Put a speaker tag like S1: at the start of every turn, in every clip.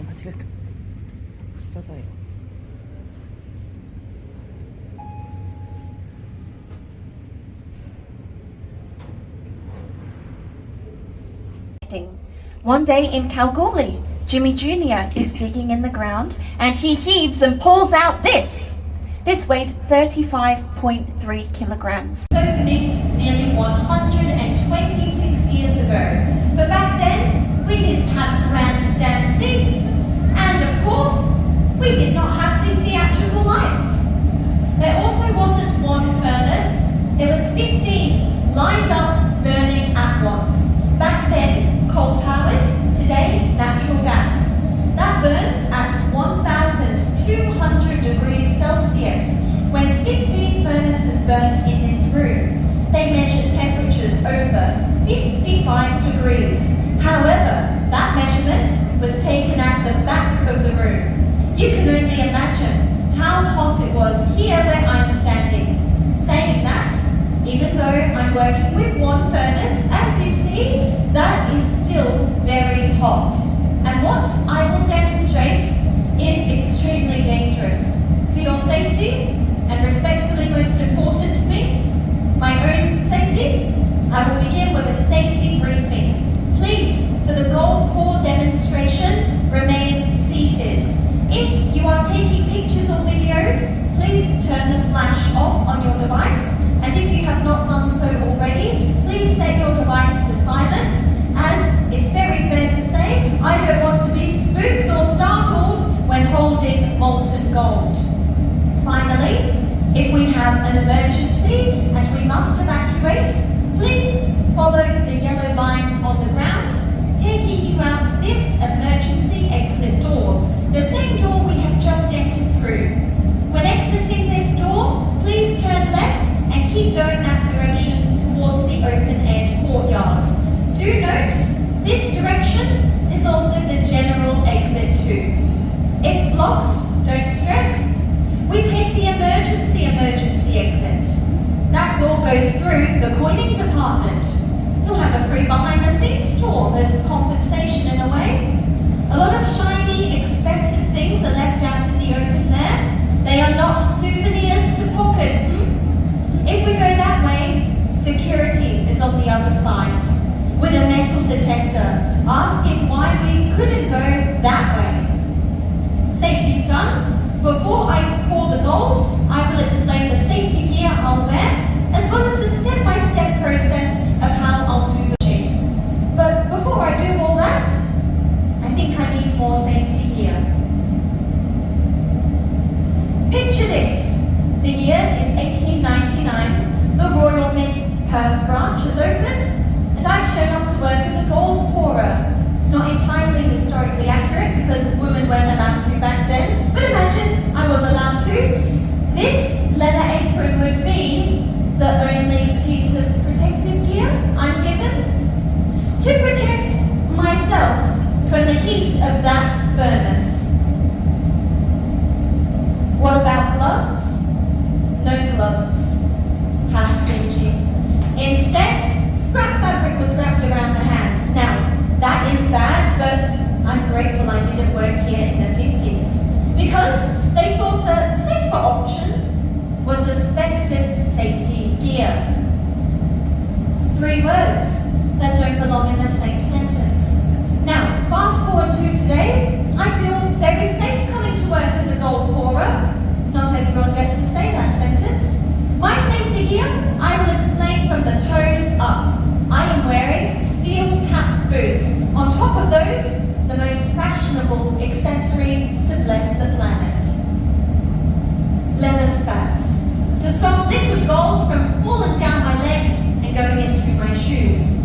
S1: 間違えた。下だよ。
S2: One day in Kalgoorlie, Jimmy Jr. is digging in the ground and he heaves and pulls out this. This weighed 35.3 kilograms. Opening nearly 126 years ago. But back then, we didn't have grandstand seats. And of course, we did not have the theatrical lights. There also wasn't one furnace. There was 15 lined up burning at once. Back then, coal-powered, today, natural gas. That burns at 1,200 degrees Celsius. When 15 furnaces burnt in this room, they measured temperatures over 55 degrees. However, that measurement was taken at the back of the room. You can only imagine how hot it was here where I'm standing. Saying that, even though I'm working with one furnace, as you see, that is still very hot. And what I will demonstrate is extremely dangerous. For your safety, and respectfully most important to me, my own safety, I will begin with a safety briefing. Please, for the gold pour demonstration, remain seated. If you are taking pictures or videos, please turn the flash off on your device. And if you have not done so already, please set your device to silent, as it's very fair to say, I don't want to be spooked or startled when holding molten gold. Finally, if we have an emergency and we must evacuate, please follow the yellow line on the ground, taking you out this emergency exit door, the same door we have just entered through. When exiting this door, please turn left and keep going that direction towards the open-aired courtyard. Do note, this direction is also the general exit too. If blocked, don't stress. We take the emergency exit. That door goes through the coining department. You'll have a free behind-the-scenes tour as compensation in a way. A lot of shiny, expensive things are left out in the open there. They are not souvenirs to pocket. If we go that way, security is on the other side with a metal detector asking why we couldn't go that way. Safety's done. Before I pour the gold, I will explain the safety gear I'll wear, as well as the step-by-step process of how I'll do the shape. But before I do all that, I think I need more safety gear. Picture this. The year is 1899. The Royal Mint Perth branch has opened, and I've shown up to work as a gold pourer. Not entirely historically accurate because women weren't allowed to back then, but imagine I was allowed to. This leather apron would be the only piece of protective gear I'm given to protect myself from the heat of that furnace. What about gloves? No gloves. How stingy. Instead, scrap fabric was wrapped around the hands. Now, that is bad, but I'm grateful I didn't work here in the 50s, because they thought a safer option was asbestos safety gear. 3 words that don't belong in the same sentence. Now, fast forward to today, I feel very safe coming to work as a gold pourer. Not everyone gets to say that sentence. My safety gear, I will explain from the toes up. I am wearing steel cap boots. On top of those, the most fashionable accessory to bless the planet. Leather spats to stop liquid gold from falling down my leg and going into my shoes.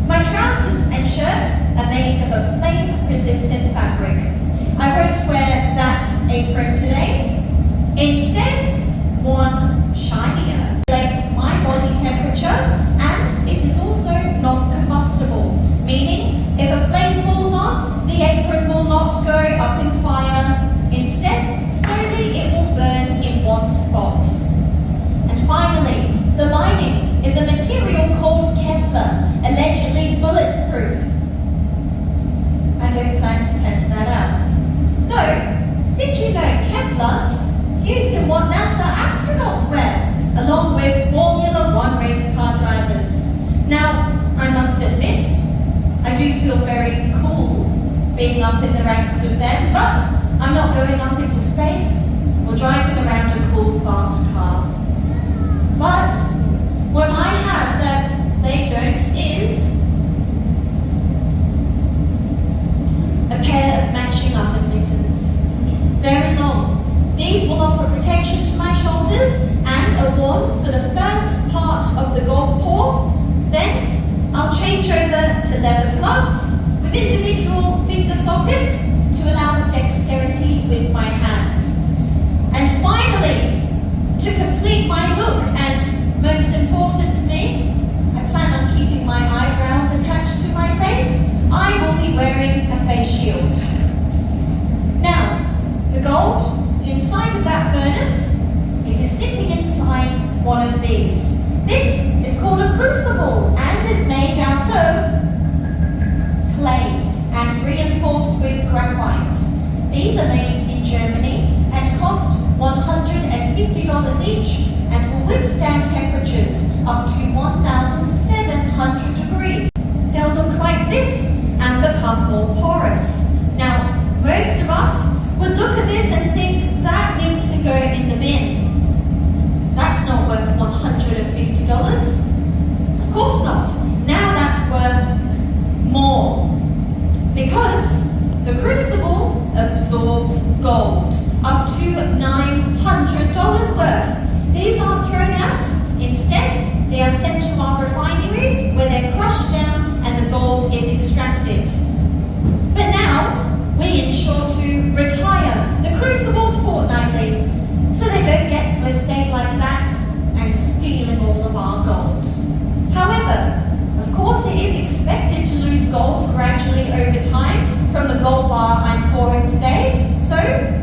S2: My trousers and shirt are made of a flame-resistant fabric. I won't wear that apron today. Instead, one shinier. Regulate my body temperature, and it is also non-combustible, meaning if a flame falls on, the apron will not go up in fire. Instead, slowly it will burn in one spot. And finally, the lining is a material called Kevlar, allegedly bulletproof. I don't plan to test that out. up in the ranks with them, but I'm not going up into space or driving around a cool, fast car. But what I have that they don't is a pair of matching oven mittens. Very long. These will offer protection to my shoulders and are worn for the first part of the gold pour. Then I'll change over to leather gloves with individual finger sockets to allow dexterity with my hands. And finally, to complete my look, and most important to me, I plan on keeping my eyebrows attached to my face, I will be wearing a face shield. Now, the gold inside of that furnace, it is sitting inside one of these. This is called a crucible and is made out of clay and reinforced with graphite. These are made in Germany and cost $150 each and will withstand temperatures up to 1,700 degrees. They'll look like this and become more porous. Now, most of us would look at this and think that needs to go in the bin. That's not worth $150. Of course not. Now that's worth more. Because the crucible absorbs gold, up to $900 worth. These aren't thrown out. Instead, they are sent to our refinery where they're crushed down and the gold is extracted. But now, we ensure to retire the crucibles fortnightly so they don't get to a state like that and stealing all of our gold. However, of course it is expected to lose gold gradually over time from the gold bar I'm pouring today, so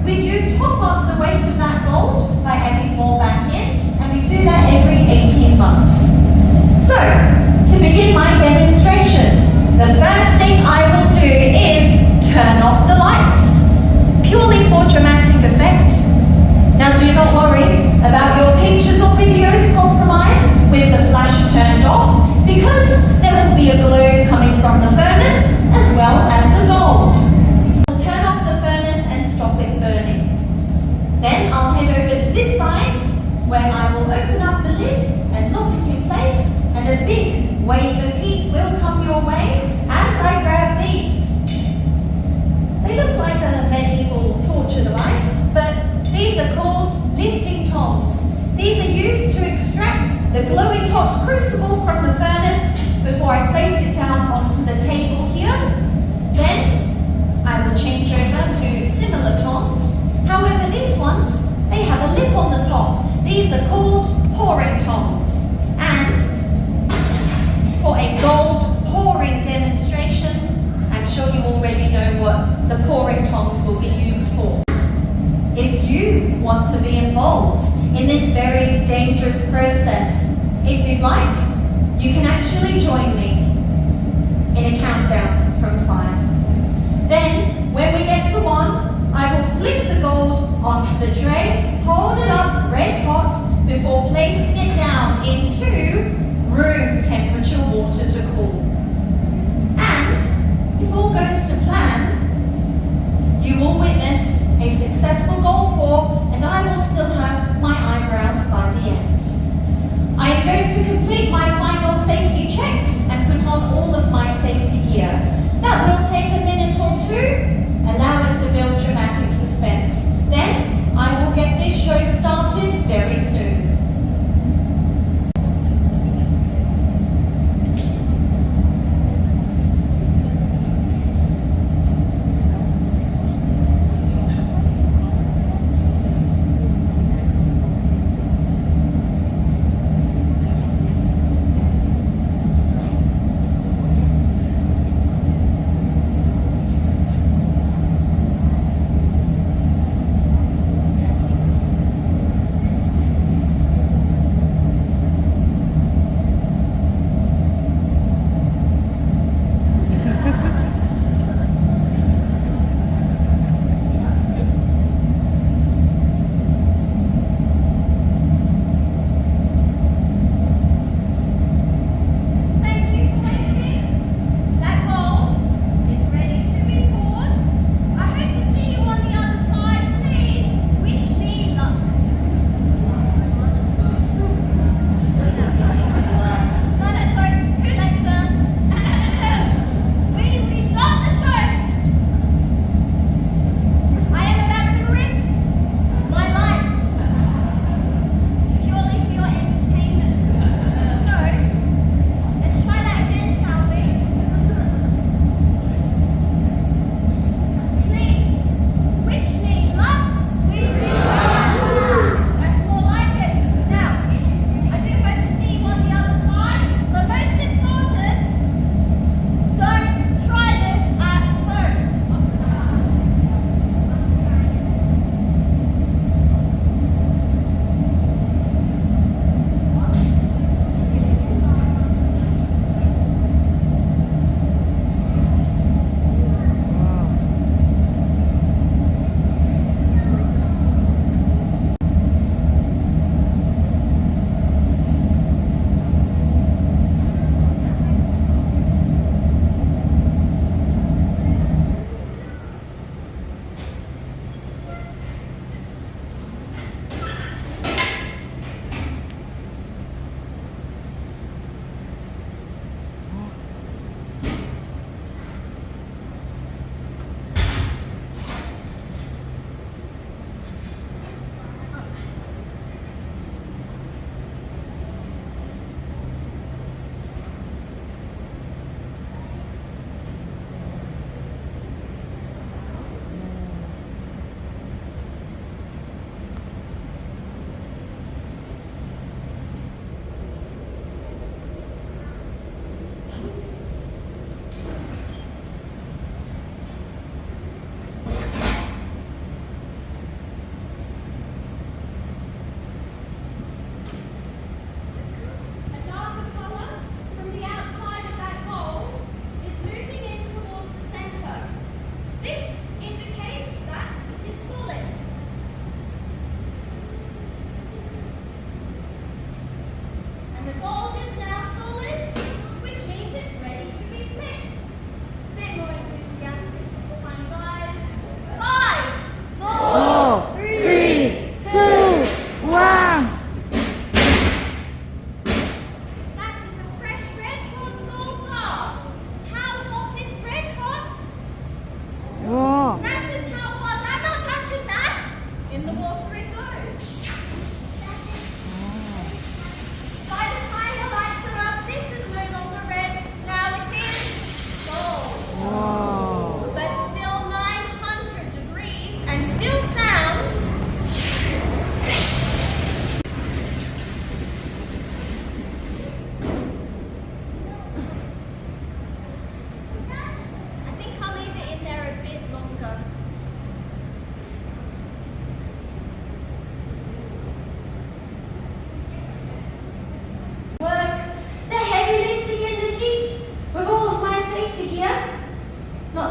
S2: we do top up the weight of that gold by adding more back in, and we do that every 18 months. So, to begin my demonstration, the first thing I will do is turn off the lights, purely for dramatic effect. Now do not worry about your pictures or videos compromised with the flash turned off, because there will be a glow coming from the furnace as well as the gold. I'll turn off the furnace and stop it burning. Then I'll head over to this side where I will open up the lid and lock it in place, and a big wave of heat will come your way as I grab these. They look like a medieval torture device, but these are called lifting tongs. These are used to extract the glowing hot crucible from the furnace before I place it down onto the table here. Then I will change over to similar tongs. However, these ones, they have a lip on the top. These are called pouring tongs. And for a gold pouring demonstration, I'm sure you already know what the pouring tongs will be used for. If you want to be involved in this very dangerous process, if you'd like, you can actually join me in a countdown from 5. Then, when we get to 1, I will flip the gold onto the tray, hold it up red hot before placing it down into room temperature water to cool. And if all goes to plan, you will witness a successful gold pour, and I will still have my eyebrows by the end. I am going to complete my final safety checks and put on all of my safety gear. That will take a minute or two, allow it to build dramatic suspense. Then I will get this show started very soon.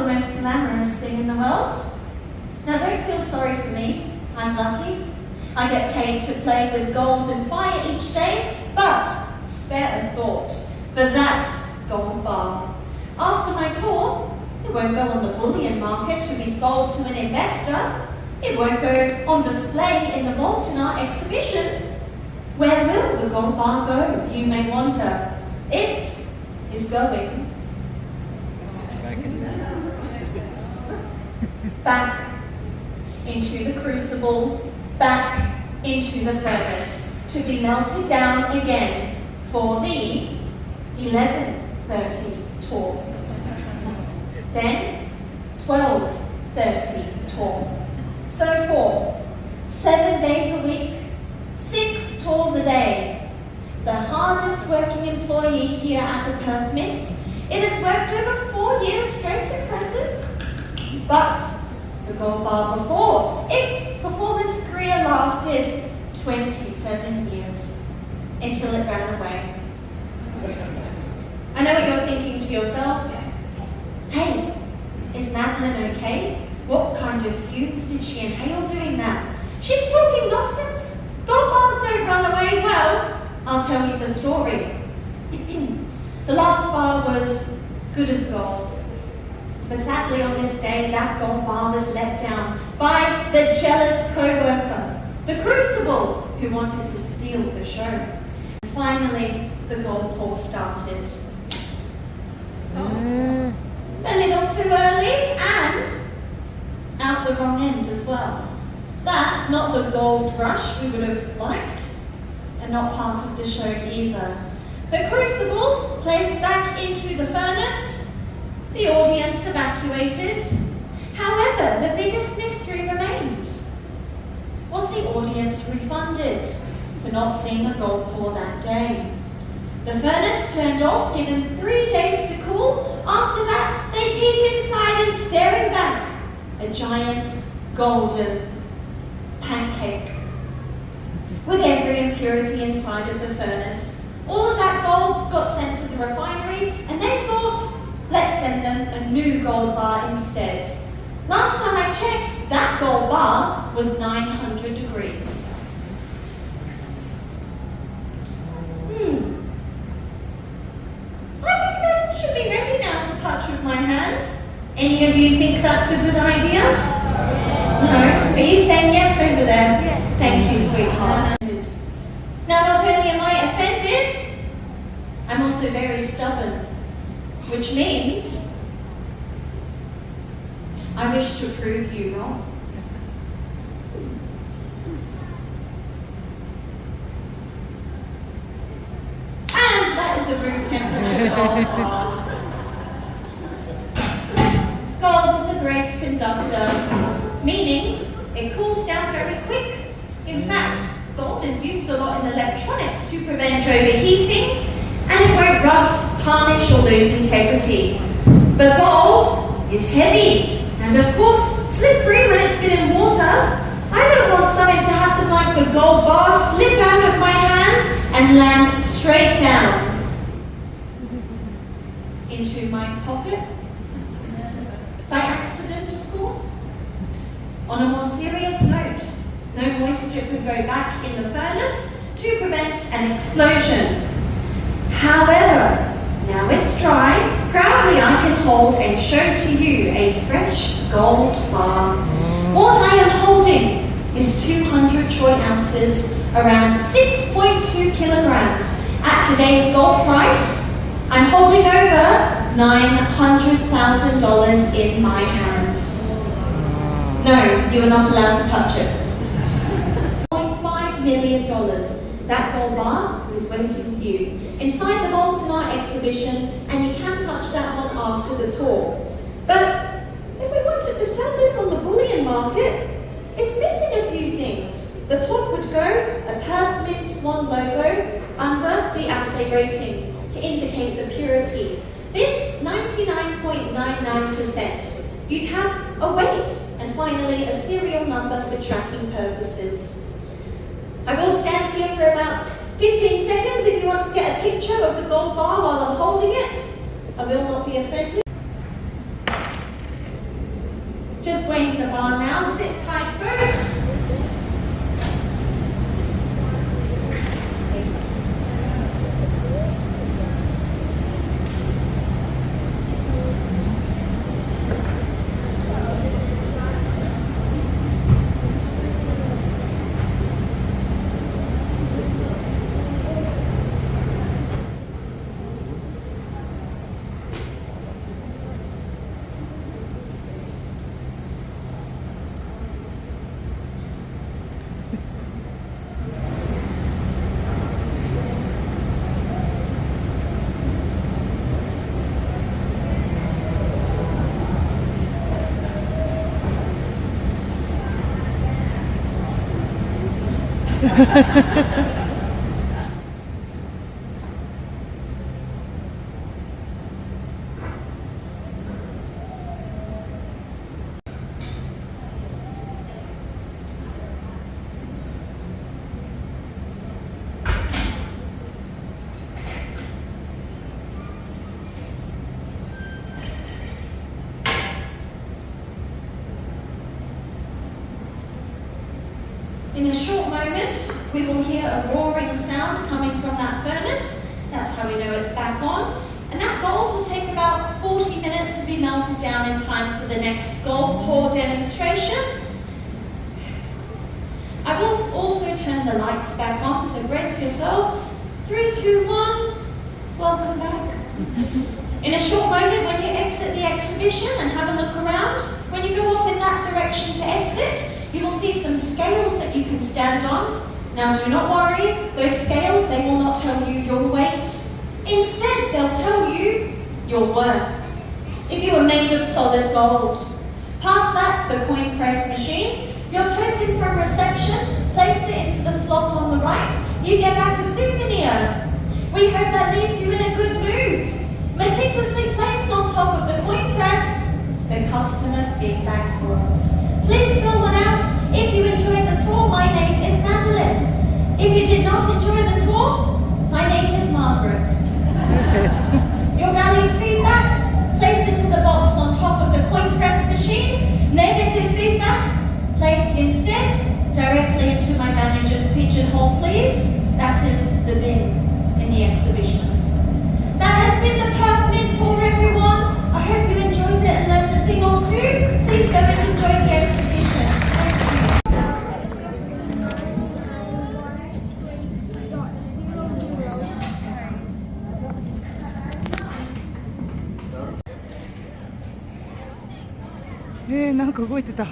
S2: the most glamorous thing in the world. Now don't feel sorry for me, I'm lucky. I get paid to play with gold and fire each day, but spare a thought for that gold bar. After my tour, it won't go on the bullion market to be sold to an investor. It won't go on display in the vault in our exhibition. Where will the gold bar go, you may wonder? It is going back into the crucible, back into the furnace, to be melted down again for the 11:30 tour. Then 12:30 tour. So forth, 7 days a week, 6 tours a day. The hardest working employee here at the Perth Mint. It has worked over 4 years straight, impressive. But the gold bar before its performance career lasted 27 years until it ran away. I know what you're thinking to yourselves. Hey, is Madeline okay? What kind of fumes did she inhale doing that? She's talking nonsense. Gold bars don't run away. Well, I'll tell you the story. The last bar was good as gold. But sadly on this day, that gold bar was let down by the jealous co-worker, the crucible, who wanted to steal the show. Finally, the gold pour started. A little too early and out the wrong end as well. That, not the gold rush we would have liked, and not part of the show either. The crucible placed back into the furnace, the audience evacuated. However, the biggest mystery remains. Was the audience refunded for not seeing a gold pour that day? The furnace turned off, given 3 days to cool. After that, they peek inside and staring back, a giant golden pancake with every impurity inside of the furnace. All of that gold got sent to the refinery, and they thought, let's send them a new gold bar instead. Last time I checked, that gold bar was 900 degrees. I think that should be ready now to touch with my hand. Any of you think that's a good idea? No? Are you saying yes over there?
S3: Yes.
S2: Thank you, sweetheart. Now, not only am I offended, I'm also very stubborn, which means I wish to prove you wrong. And that is a room temperature gold bar. Gold is a great conductor, meaning it cools down very quick. In fact, gold is used a lot in electronics to prevent overheating, and it won't rust, tarnish, or lose integrity. But gold is heavy, and of course slippery when it's been in water. I don't want something to happen like the gold bar, slip out of my hand and land straight down into my pocket. By accident, of course. On a more serious note, no moisture could go back in the furnace to prevent an explosion. However, now it's dry, proudly I can hold and show to you a fresh gold bar. What I am holding is 200 troy ounces, around 6.2 kilograms. At today's gold price, I'm holding over $900,000 in my hands. No, you are not allowed to touch it. $0.5 million. That gold bar is waiting for you inside the vault in our exhibition, and you can touch that one after the tour. But if we wanted to sell this on the bullion market, it's missing a few things. The top would go a Perth Mint Swan logo under the assay rating to indicate the purity. This 99.99%. You'd have a weight and finally a serial number for tracking purposes. I will stand here for about 15 seconds if you want to get a picture of the gold bar while I'm holding it. I will not be offended. Just weighing the bar now. Sit tight, folks. In a short moment, we will hear a roaring sound coming from that furnace. That's how we know it's back on. And that gold will take about 40 minutes to be melted down in time for the next gold pour demonstration. I will also turn the lights back on, so brace yourselves. 3, 2, 1, welcome back. In a short moment, when you exit the exhibition and have a look around, when you go off in that direction to exit, you will see some scales that you can stand on. Now do not worry, those scales, they will not tell you your weight. Instead, they'll tell you your worth. If you are made of solid gold, past that, the coin press machine, your token from reception, place it into the slot on the right, you get back a souvenir. We hope that leaves you in a good mood. Meticulously placed on top of the coin press, the customer feedback forms. Please fill one out. If you enjoyed the tour, my name is Madeline. If you did not enjoy the tour, my name is Margaret. Your valued feedback, place into the box on top of the coin press machine. Negative feedback, place instead directly into my manager's pigeonhole, please. That is the bin in the exhibition. That has been the Perth Mint tour, everyone. I hope you enjoyed it and learned a thing or two. Please go and enjoy the exhibition.
S1: Thank you. なんか動いてた。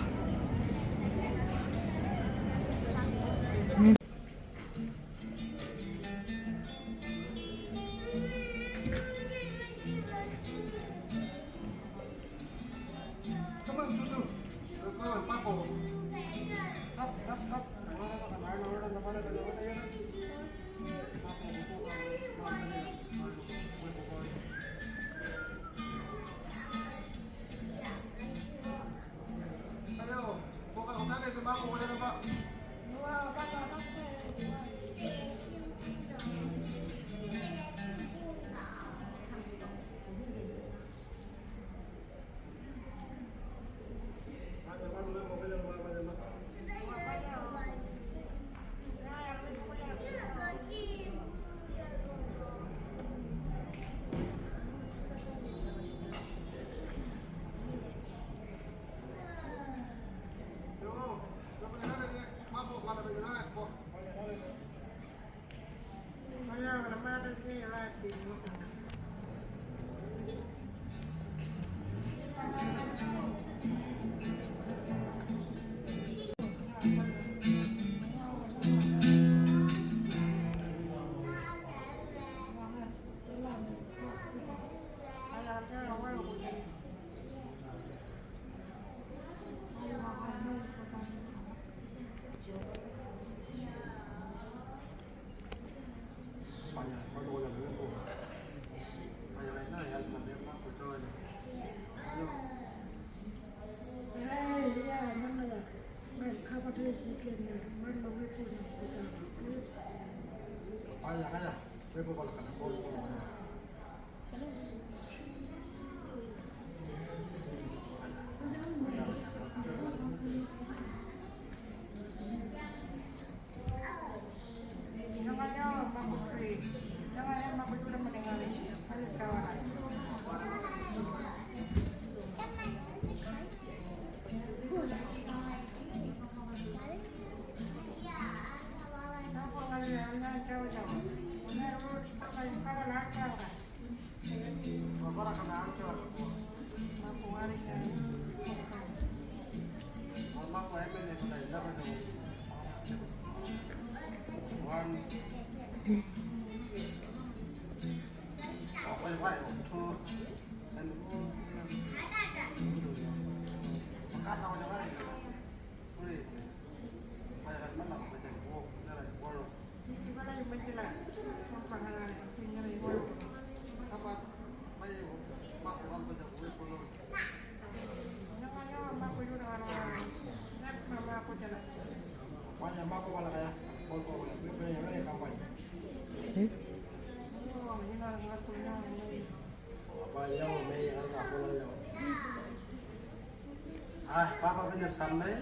S3: Papa punya sampai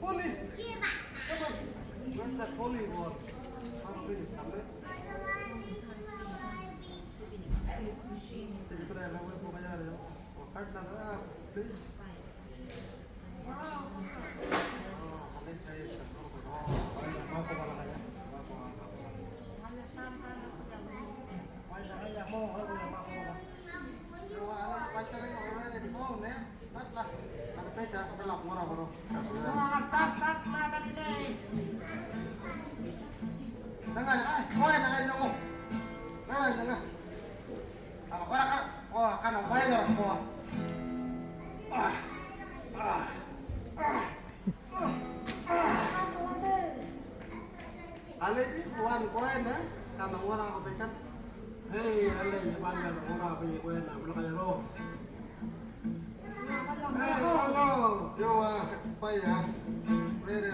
S3: poli. Mana poli bor? Papa punya sampai. Jadi pada yang lawan pokoknya ada. Wakat nara, please. Oh, kalian saya sebut. Oh, mau ke mana ya? Pacaran orang ada di bawah nih, natlah. Ada pecah, ada lap murah baru. Sat mana ini? Tengah, kau yang tengah ini ngomong. Tengah. Kalau kau kan, kan kau yang orang kau. Ale di buan kau na, karena orang aku pekan. Hei, ale bangga orang apa yang kau na, belum kaya roh. Halo, yo, apa ya? Rere.